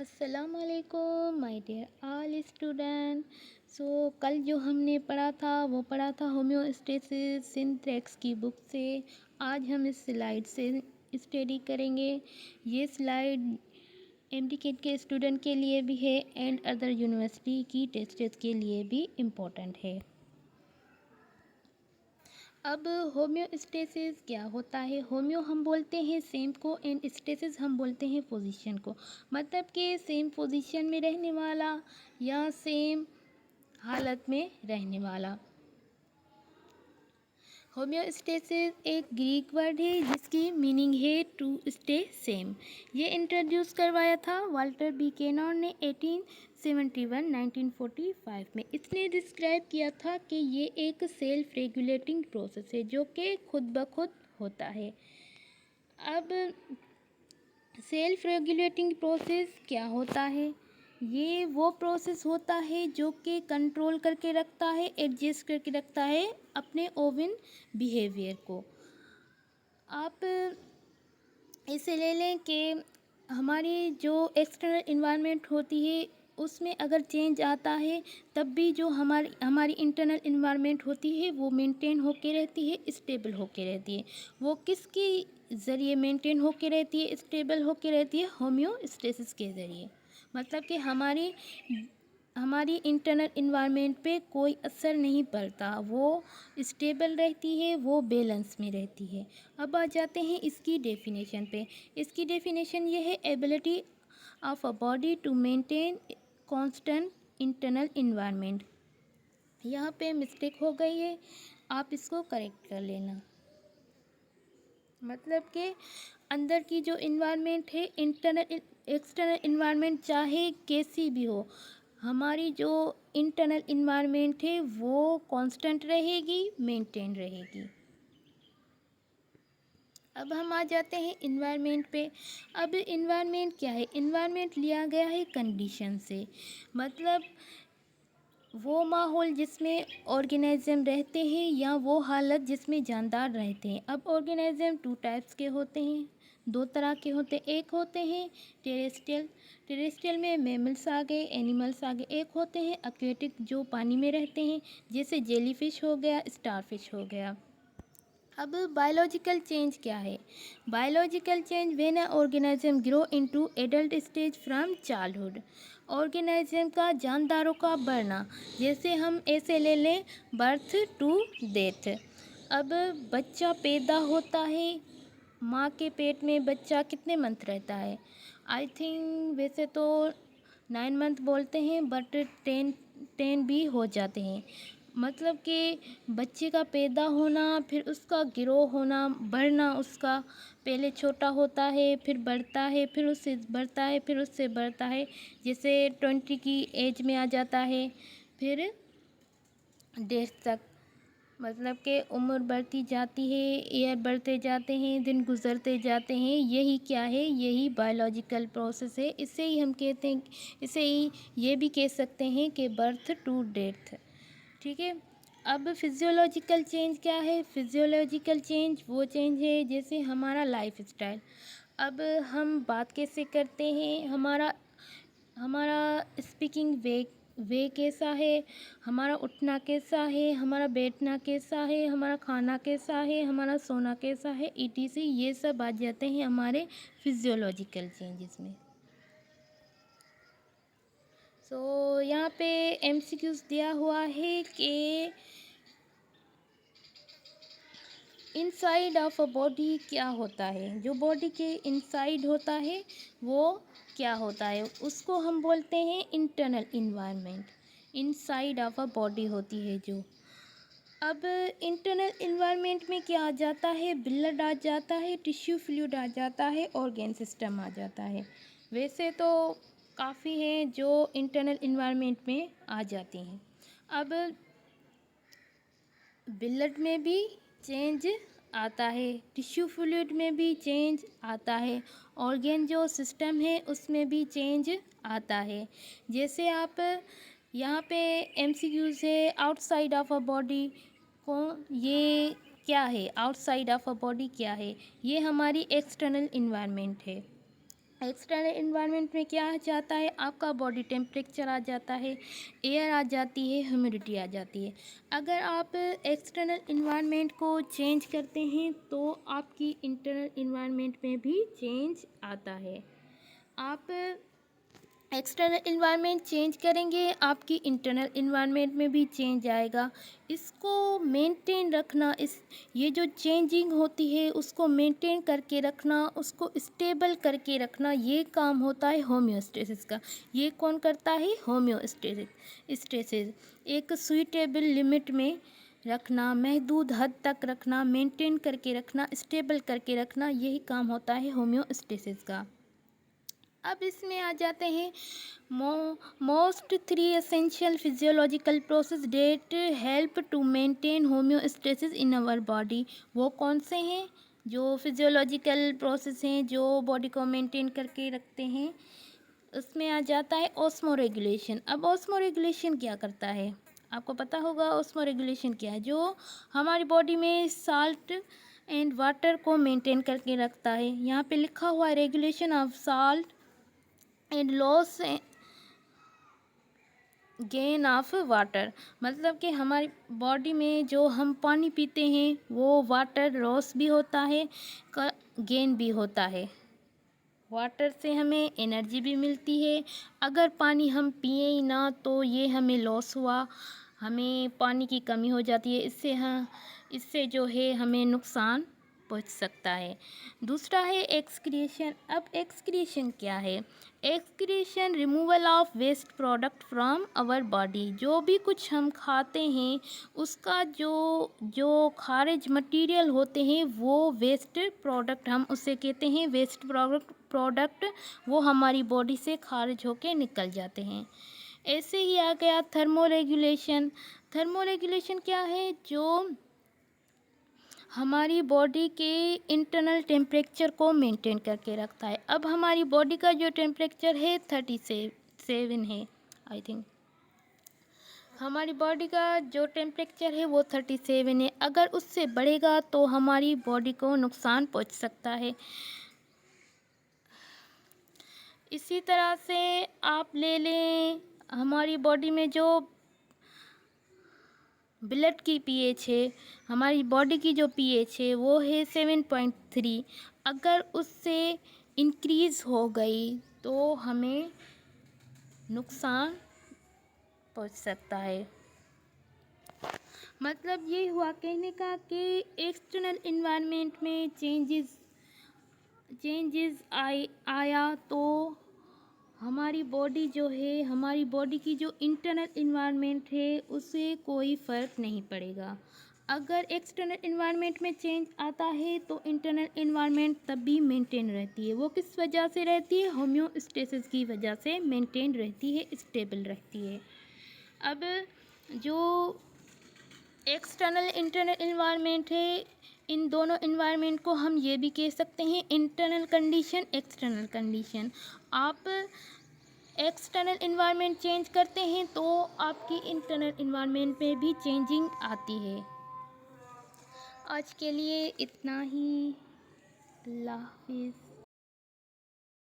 अस्सलामुअलैकुम my dear all student. कल जो हमने पढ़ा था होम्योस्टेसिस सिंथेटिक्स की बुक से। आज हम इस स्लाइड से स्टडी करेंगे। ये स्लाइड एमडीकेट के स्टूडेंट के लिए भी है एंड अदर यूनिवर्सिटी की टेस्ट्स के लिए भी इम्पोर्टेंट है। अब होम्योस्टेसिस क्या होता है? होम्यो हम बोलते हैं सेम को एंड स्टेसिस हम बोलते हैं पोजीशन को। मतलब कि सेम पोजीशन में रहने वाला या सेम हालत में रहने वाला। होम्योस्टेसिस एक ग्रीक वर्ड है जिसकी मीनिंग है टू स्टे सेम। ये इंट्रोड्यूस करवाया था वाल्टर बुकेनन ने 1945 में। इसने डिस्क्राइब किया था कि ये एक सेल्फ रेगुलेटिंग प्रोसेस है जो कि खुद ब खुद होता है। अब सेल्फ रेगुलेटिंग प्रोसेस क्या होता है? ये वो प्रोसेस होता है जो कि कंट्रोल करके रखता है, एडजस्ट करके रखता है अपने ओवन बिहेवियर को। आप इसे ले लें कि हमारी जो एक्सटर्नल इन्वायरमेंट होती है उसमें अगर चेंज आता है तब भी जो हमारी इंटरनल इन्वायरमेंट होती है वो मेंटेन होके रहती है, स्टेबल होके रहती है। वो किसके ज़रिए मेंटेन होके रहती है, स्टेबल होके रहती है? होम्योस्टेसिस के ज़रिए। मतलब कि हमारी इंटरनल इन्वायरमेंट पे कोई असर नहीं पड़ता, वो स्टेबल रहती है, वो बैलेंस में रहती है। अब आ जाते हैं इसकी डेफिनेशन पे। इसकी डेफिनेशन ये है, ability of a body to maintain constant internal environment. यहाँ पे मिस्टेक हो गई है, आप इसको करेक्ट कर लेना। मतलब कि अंदर की जो इन्वायरमेंट है, इंटरनल एक्सटर्नल इन्वायरमेंट चाहे कैसी भी हो, हमारी जो इंटरनल इन्वायरमेंट है वो कांस्टेंट रहेगी, मेंटेन रहेगी। अब हम आ जाते हैं इन्वायरमेंट पे। अब इन्वायरमेंट क्या है? इन्वायरमेंट लिया गया है कंडीशन से। मतलब वो माहौल जिसमें ऑर्गेनिज्म रहते हैं या वो हालत जिसमें जानदार रहते हैं। अब ऑर्गेनिज्म टू टाइप्स के होते हैं, दो तरह के होते हैं। एक होते हैं टेरेस्ट्रियल में मैमल्स आ गए, एनिमल्स आ गए। एक होते हैं एक्वेटिक जो पानी में रहते हैं, जैसे जेलीफिश हो गया, स्टारफिश हो गया। अब बायोलॉजिकल चेंज क्या है? Biological change when a organism grow into adult stage from childhood. Organism का जानदारों का बढ़ना, जैसे हम ऐसे ले लें बर्थ टू डेथ। अब बच्चा पैदा होता है, माँ के पेट में बच्चा कितने मंथ रहता है? आई थिंक वैसे तो 9 मंथ बोलते हैं, बट 10 भी हो जाते हैं। मतलब कि बच्चे का पैदा होना, फिर उसका ग्रो होना, बढ़ना, उसका पहले छोटा होता है, फिर बढ़ता है, फिर उससे बढ़ता है, फिर उससे बढ़ता है, जैसे 20 की एज में आ जाता है, फिर डेथ तक। मतलब कि उम्र बढ़ती जाती है, ईयर बढ़ते जाते हैं, दिन गुजरते जाते हैं। यही क्या है? यही बायोलॉजिकल प्रोसेस है। इसे ही हम कहते हैं, इसे ही ये भी कह सकते हैं कि बर्थ टू डेथ। ठीक है। अब फिजियोलॉजिकल चेंज क्या है? फिजियोलॉजिकल चेंज वो चेंज है जैसे हमारा लाइफ स्टाइल। अब हम बात कैसे करते हैं, हमारा हमारा स्पीकिंग वे कैसा है, हमारा उठना कैसा है, हमारा बैठना कैसा है, हमारा खाना कैसा है, हमारा सोना कैसा है, ईटीसी। ये सब आ जाते हैं हमारे फिजियोलॉजिकल चेंजेस में। यहाँ पे एमसीक्यूज दिया हुआ है कि इनसाइड ऑफ अ बॉडी क्या होता है? जो बॉडी के इनसाइड होता है वो क्या होता है? उसको हम बोलते हैं internal environment. Inside of a body होती है जो। अब इंटरनल इन्वायरमेंट में क्या आ जाता है? ब्लड आ जाता है, टिश्यू फ्लूइड आ जाता है, ऑर्गेन सिस्टम आ जाता है। वैसे तो काफ़ी हैं जो इंटरनल इन्वायरमेंट में आ जाती हैं। अब ब्लड में भी चेंज आता है, टिश्यू फ्लूइड में भी चेंज आता है, ऑर्गेन जो सिस्टम है उसमें भी चेंज आता है। जैसे आप यहाँ पे एमसीक्यूज है, आउटसाइड ऑफ अ बॉडी को, ये क्या है? आउटसाइड ऑफ अ बॉडी क्या है? ये हमारी एक्सटर्नल इन्वायरमेंट है। एक्सटर्नल इन्वायरमेंट में क्या आ जाता है, आपका बॉडी टेम्परेचर आ जाता है, एयर आ जाती है, ह्यूमिडिटी आ जाती है। अगर आप एक्सटर्नल इन्वायरमेंट को चेंज करते हैं तो आपकी इंटरनल इन्वायरमेंट में भी चेंज आता है। आप एक्सटर्नल इन्वायरमेंट चेंज करेंगे, आपकी इंटरनल इन्वायरमेंट में भी चेंज आएगा। इसको मेंटेन रखना, ये जो चेंजिंग होती है उसको मेंटेन करके रखना, उसको स्टेबल करके रखना, ये काम होता है होम्योस्टेसिस का। ये कौन करता है? होम्योस्टेसिस। एक सुइटेबल लिमिट में रखना, महदूद हद तक रखना, मेंटेन करके रखना, स्टेबल करके रखना, यही काम होता है होम्योस्टेसिस का। अब इसमें आ जाते हैं most 3 essential physiological process that help to maintain homeostasis in our body. वो कौन से हैं? जो फिजियोलॉजिकल प्रोसेस हैं जो बॉडी को मेंटेन करके रखते हैं, उसमें आ जाता है ऑस्मो रेगुलेशन। अब ऑस्मो रेगुलेशन क्या करता है? आपको पता होगा ऑस्मो रेगुलेशन क्या है। जो हमारी बॉडी में साल्ट एंड वाटर को मेंटेन करके रखता है। यहाँ पे लिखा हुआ है regulation of salt and loss gain of water. मतलब कि हमारी बॉडी में जो हम पानी पीते हैं वो वाटर लॉस भी होता है, गेन भी होता है। वाटर से हमें एनर्जी भी मिलती है। अगर पानी हम पिए ही ना तो ये हमें लॉस हुआ, हमें पानी की कमी हो जाती है। इससे जो है हमें नुकसान पहुंच सकता है। दूसरा है एक्सक्रीशन। अब एक्सक्रीशन क्या है? Excretion removal of waste product from our body. जो भी कुछ हम खाते हैं उसका जो खारिज मटेरियल होते हैं वो वेस्ट प्रोडक्ट, हम उसे कहते हैं वेस्ट प्रोडक्ट, वो हमारी बॉडी से खारिज होके निकल जाते हैं। ऐसे ही आ गया थर्मोरेगुलेशन। थर्मोरेगुलेशन क्या है? जो हमारी बॉडी के इंटरनल टेम्परेचर को मेंटेन करके रखता है। अब हमारी बॉडी का जो टेम्परेचर है 37 है, आई थिंक। हमारी बॉडी का जो टेम्परेचर है वो 37 है। अगर उससे बढ़ेगा तो हमारी बॉडी को नुकसान पहुंच सकता है। इसी तरह से आप ले लें, हमारी बॉडी में जो ब्लड की पीएच है, हमारी बॉडी की जो पीएच है वो है 7.3। अगर उससे इंक्रीज़ हो गई तो हमें नुकसान पहुंच सकता है। मतलब ये हुआ कहने का कि एक्सटर्नल इन्वायरमेंट में चेंजेस आया तो हमारी बॉडी जो है, हमारी बॉडी की जो इंटरनल इन्वायरमेंट है उसे कोई फ़र्क नहीं पड़ेगा। अगर एक्सटर्नल इन्वायरमेंट में चेंज आता है तो इंटरनल इन्वायरमेंट तब भी मेंटेन रहती है। वो किस वजह से रहती है? होम्योस्टेसिस की वजह से मेंटेन रहती है, स्टेबल रहती है। अब जो एक्सटर्नल इंटरनल इन्वायरमेंट है, इन दोनों इन्वायरमेंट को हम ये भी कह सकते हैं इंटरनल कंडीशन, एक्सटर्नल कंडीशन। आप एक्सटर्नल इन्वायरमेंट चेंज करते हैं तो आपकी इंटरनल इन्वायरमेंट में भी चेंजिंग आती है। आज के लिए इतना ही। अल्लाह हाफिज़।